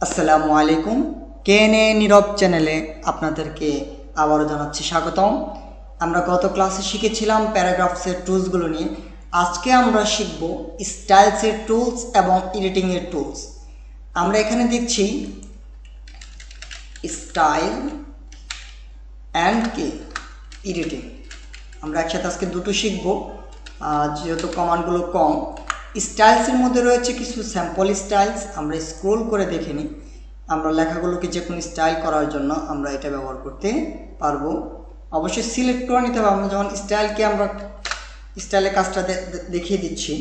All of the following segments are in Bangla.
আসসালামু আলাইকুম। KNA নীরব চ্যানেলে আপনাদেরকে আবারও জানাচ্ছি স্বাগতম। আমরা গত ক্লাসে শিখেছিলাম প্যারাগ্রাফসের টুলসগুলো নিয়ে। আজকে আমরা শিখব স্টাইলসের টুলস এবং এডিটিংয়ের টুলস। আমরা এখানে দেখছি স্টাইল অ্যান্ড কি এডিটিং। আমরা একসাথে আজকে দুটো শিখব, যেহেতু কমান্ডগুলো কম। স্টাইলসের মধ্যে রয়েছে কিছু স্যাম্পল স্টাইলস, আমরা স্ক্রোল করে দেখে নিই। আমরা লেখাগুলোকে যে কোনো স্টাইল করার জন্য আমরা এটা ব্যবহার করতে পারবো। অবশ্যই সিলেক্ট করে নিতে হবে। আমরা যখন স্টাইলকে আমরা স্টাইলের কাজটা দেখিয়ে দিচ্ছি।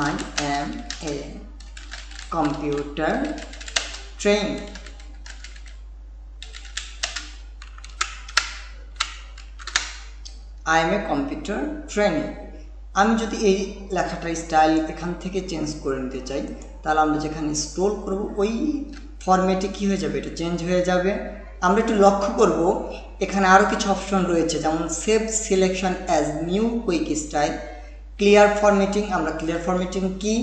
I am a computer train. I M a computer training. আমি যদি এই লেখাটার স্টাইল এখান থেকে চেঞ্জ করে নিতে চাই, তাহলে আমরা যেখানে স্ক্রোল করব ওই ফরম্যাটে কী হয়ে যাবে, এটা চেঞ্জ হয়ে যাবে। আমরা একটু লক্ষ্য করব, এখানে আরও কিছু অপশন রয়েছে, যেমন save selection as new quick style, clear formatting. আমরা ক্লিয়ার ফরম্যাটিং কি,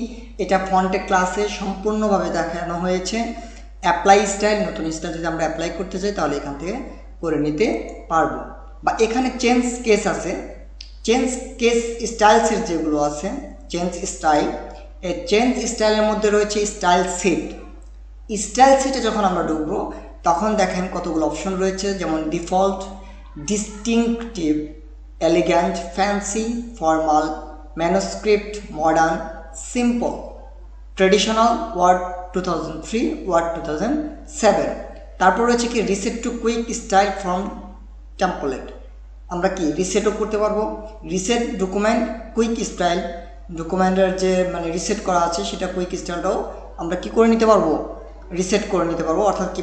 এটা ফন্টে ক্লাসে সম্পূর্ণভাবে দেখানো হয়েছে। অ্যাপ্লাই স্টাইল, নতুন স্টাইল যদি আমরা অ্যাপ্লাই করতে চাই তাহলে এখান থেকে করে নিতে পারবো। বা এখানে চেঞ্জ কেস আছে, চেঞ্জ কেস স্টাইলসের যেগুলো আছে চেঞ্জ স্টাইল, এই চেঞ্জ স্টাইলের মধ্যে রয়েছে স্টাইল সেট। স্টাইল সেটে যখন আমরা ঢুকবো তখন দেখেন কতগুলো অপশন রয়েছে, যেমন default, distinctive, elegant, fancy, formal, manuscript, modern, simple, traditional, word 2003, word 2007। তারপর রয়েছে কি reset to quick style from template. আমরা কি রিসেটও করতে পারবো। রিসেট ডকুমেন্ট কুইক স্টাইল, ডকুমেন্টের যে রিসেট করা আছে সেটা কুইক স্টাইলটাও আমরা কি করে নিতে পারবো, রিসেট করে নিতে পারবো, অর্থাৎ কি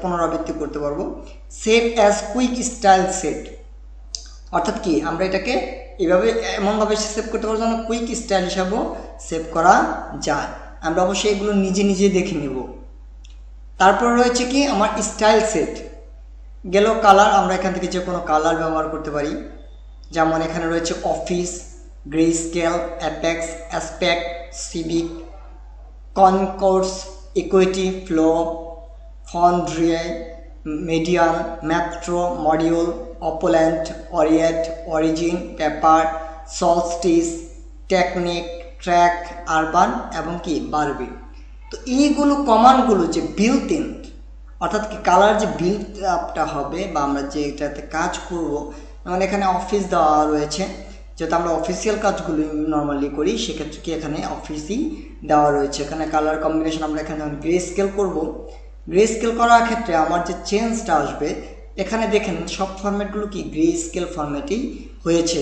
পুনরাবৃত্তি করতে পারবো। Save as quick style set, অর্থাৎ কি আমরা এটাকে এভাবে এমনভাবে সেভ করতে পারবো যেন কুইক স্টাইল হিসাবেও সেভ করা যায়। আমরা অবশ্যই এগুলো নিজে নিজে দেখে নেব। তারপর রয়েছে কি আমার স্টাইল সেট গেল। কালার, আমরা এখান থেকে যে কোনো কালার ব্যবহার করতে পারি, যেমন এখানে রয়েছে office, grey scale, apex, aspect, civic, concourse, equity, flow, foundry, medium, metro, module, opulent, oriel, origin, paper, solstice, technic, track, urban এবং কি বারবি। তো এইগুলো কমান্ডগুলো যে বিল্ট ইন, অর্থাৎ কি কালার যে বিল্ড আপটা হবে বা আমরা যে এটাতে কাজ করব, যেমন এখানে অফিস দেওয়া রয়েছে, যেহেতু আমরা অফিসিয়াল কাজগুলি নর্মালি করি সেক্ষেত্রে কি এখানে অফিসই দেওয়া রয়েছে। এখানে কালার কম্বিনেশন আমরা এখানে যখন গ্রে স্কেল করব, গ্রে স্কেল করার ক্ষেত্রে আমার যে চেঞ্জটা আসবে, এখানে দেখেন সব ফরম্যাটগুলো কি গ্রে স্কেল ফরম্যাটেই হয়েছে।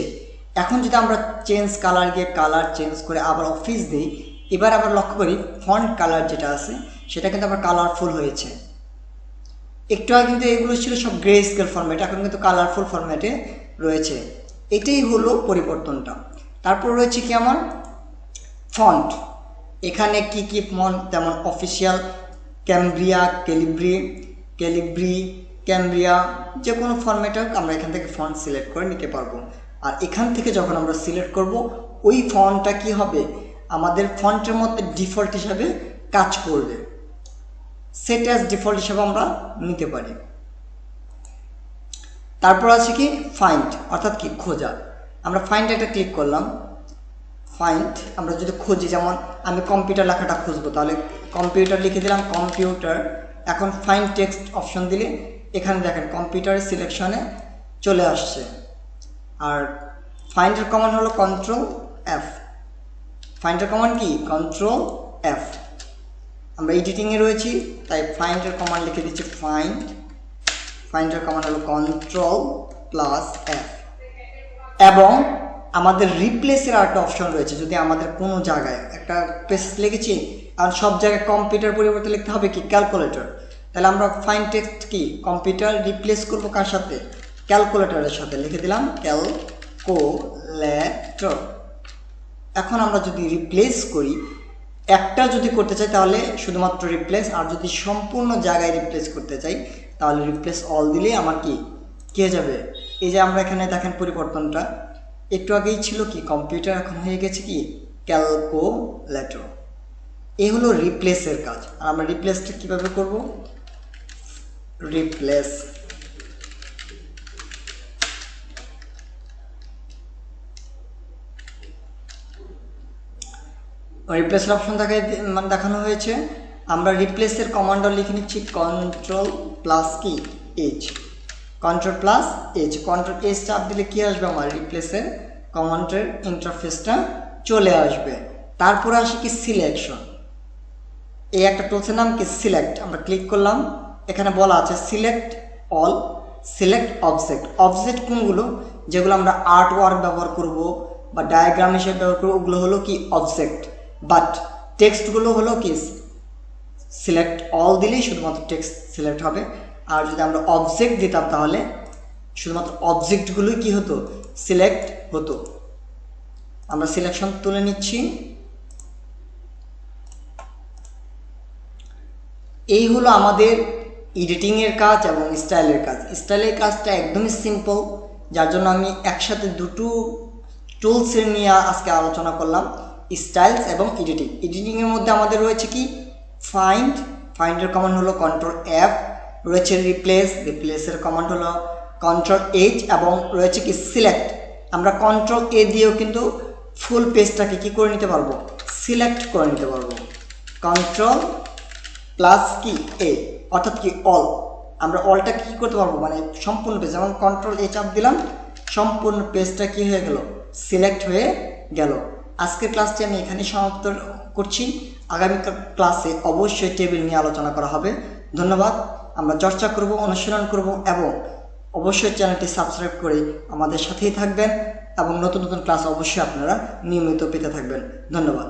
এখন যদি আমরা চেঞ্জ কালার গিয়ে কালার চেঞ্জ করে আবার অফিস দিই, এবার আবার লক্ষ্য করি ফন্ট কালার যেটা আছে সেটা কিন্তু আবার কালারফুল হয়েছে। একটু আগে কিন্তু এগুলো ছিল সব গ্রে স্কেল ফরম্যাট, এখন কিন্তু কালারফুল ফরম্যাটে রয়েছে। এটাই হলো পরিবর্তনটা। তারপর রয়েছে কি আমার ফন্ট। এখানে কি কি ফন্ট, যেমন অফিসিয়াল, ক্যামব্রিয়া, ক্যালিব্রি, ক্যামব্রিয়া, যে কোনো ফরম্যাট হোক আমরা এখান থেকে ফন্ট সিলেক্ট করে নিতে পারবো। আর এখান থেকে যখন আমরা সিলেক্ট করব ওই ফন্টটা কি হবে, আমাদের ফন্টের মধ্যে ডিফল্ট হিসাবে কাজ করবে। সেট অ্যাজ ডিফল্ট হিসাবে আমরা নিতে পারি। তারপর আছে কি ফাইন্ড, অর্থাৎ কি খোঁজা। আমরা ফাইন্ড একটা ক্লিক করলাম। ফাইন্ড আমরা যদি খুঁজি, যেমন আমি কম্পিউটার লেখাটা খুঁজবো, তাহলে কম্পিউটার লিখে দিলাম কম্পিউটার। এখন ফাইন্ড টেক্সট অপশন দিলে এখানে দেখেন কম্পিউটারের সিলেকশনে চলে আসছে। আর ফাইন্ডের কমান্ড হলো কন্ট্রোল এফ। ফাইন্ডের কমান্ড কি কন্ট্রোল এফ। আমরা এডিটিংয়ে রয়েছি তাই ফাইন্ডের কমান্ড লিখে দিচ্ছি ফাইন্ডের কমান্ড হলো Ctrl+F। এবং আমাদের রিপ্লেসের একটা অপশন রয়েছে, যদি আমাদের কোনো জায়গায় একটা পেজ লিখেছি আর সব জায়গায় কম্পিউটার পরিবর্তে লিখতে হবে কি ক্যালকুলেটর, তাহলে আমরা ফাইন্ড টেক্সট কি কম্পিউটার রিপ্লেস করবো কার সাথে, ক্যালকুলেটরের সাথে, লিখে দিলাম ক্যালকুলেটর। এখন আমরা যদি রিপ্লেস করি, একটা যদি করতে চাই তাহলে শুধুমাত্র রিপ্লেস, আর যদি সম্পূর্ণ জায়গায় রিপ্লেস করতে চাই তাহলে রিপ্লেস অল দিলেই আমার কি হয়ে যাবে। এই যে আমরা এখানে দেখেন পরিবর্তনটা, একটু আগেই ছিল কি কম্পিউটার, এখন হয়ে গেছে কি ক্যালকুলেটর। এই হলো রিপ্লেসের কাজ। আর আমরা রিপ্লেসটা কীভাবে করব, রিপ্লেস রিপ্লেসের অপশন দেখানো হয়েছে। আমরা রিপ্লেসের কমান্ডার লিখে নিচ্ছি কন্ট্রোল প্লাস কি H, control plus H. Control H চাপ দিলে কি আসবে, আমার রিপ্লেসের কমান্ডের ইন্টারফেসটা চলে আসবে। তারপরে আসে কি সিলেকশন, এই একটা টুলসের নাম কি সিলেক্ট। আমরা ক্লিক করলাম, এখানে বলা আছে select all, select object. Object কোনগুলো, যেগুলো আমরা আর্ট ওয়ার্ক ব্যবহার করব বা ডায়াগ্রাম হিসেবে ব্যবহার করবো, ওগুলো হলো কি অবজেক্ট। বাট টেক্সটগুলো হলো কি সিলেক্ট অল দিলেই শুধুমাত্র টেক্সট সিলেক্ট হবে। আর যদি আমরা অবজেক্ট দিতাম তাহলে শুধুমাত্র অবজেক্টগুলোই কি হতো, সিলেক্ট হতো। আমরা সিলেকশন তুলে নিচ্ছি। এই হলো আমাদের এডিটিংয়ের কাজ এবং স্টাইলের কাজ। স্টাইলের কাজটা একদমই সিম্পল, যার জন্য আমি একসাথে দুটো টুলসের নিয়ে আজকে আলোচনা করলাম, স্টাইলস এবং এডিটিং। এডিটিংয়ের মধ্যে আমাদের রয়েছে কি ফাইন্ডের কমান্ড হলো কন্ট্রোল এফ, রয়েছে রিপ্লেসের কমান্ড হলো কন্ট্রোল এইচ, এবং রয়েছে কি সিলেক্ট। আমরা কন্ট্রোল এ দিয়েও কিন্তু ফুল পেজটাকে কি করে নিতে পারবো, সিলেক্ট করে নিতে পারবো। কন্ট্রোল প্লাস কি এ, অর্থাৎ কি অল। আমরা অলটা কি করতে পারবো, মানে সম্পূর্ণ পেজ, যেমন কন্ট্রোল এ চাপ দিলাম, সম্পূর্ণ পেজটা কি হয়ে গেল, সিলেক্ট হয়ে গেল। আজকের ক্লাসটি আমি এখানে সমাপ্ত করছি। আগামী ক্লাসে অবশ্যই টেবিল নিয়ে আলোচনা করা হবে। ধন্যবাদ। আমরা চর্চা করব, অনুশীলন করব, এবং অবশ্যই চ্যানেলটি সাবস্ক্রাইব করে আমাদের সাথেই থাকবেন, এবং নতুন নতুন ক্লাস অবশ্যই আপনারা নিয়মিত পেতে থাকবেন। ধন্যবাদ।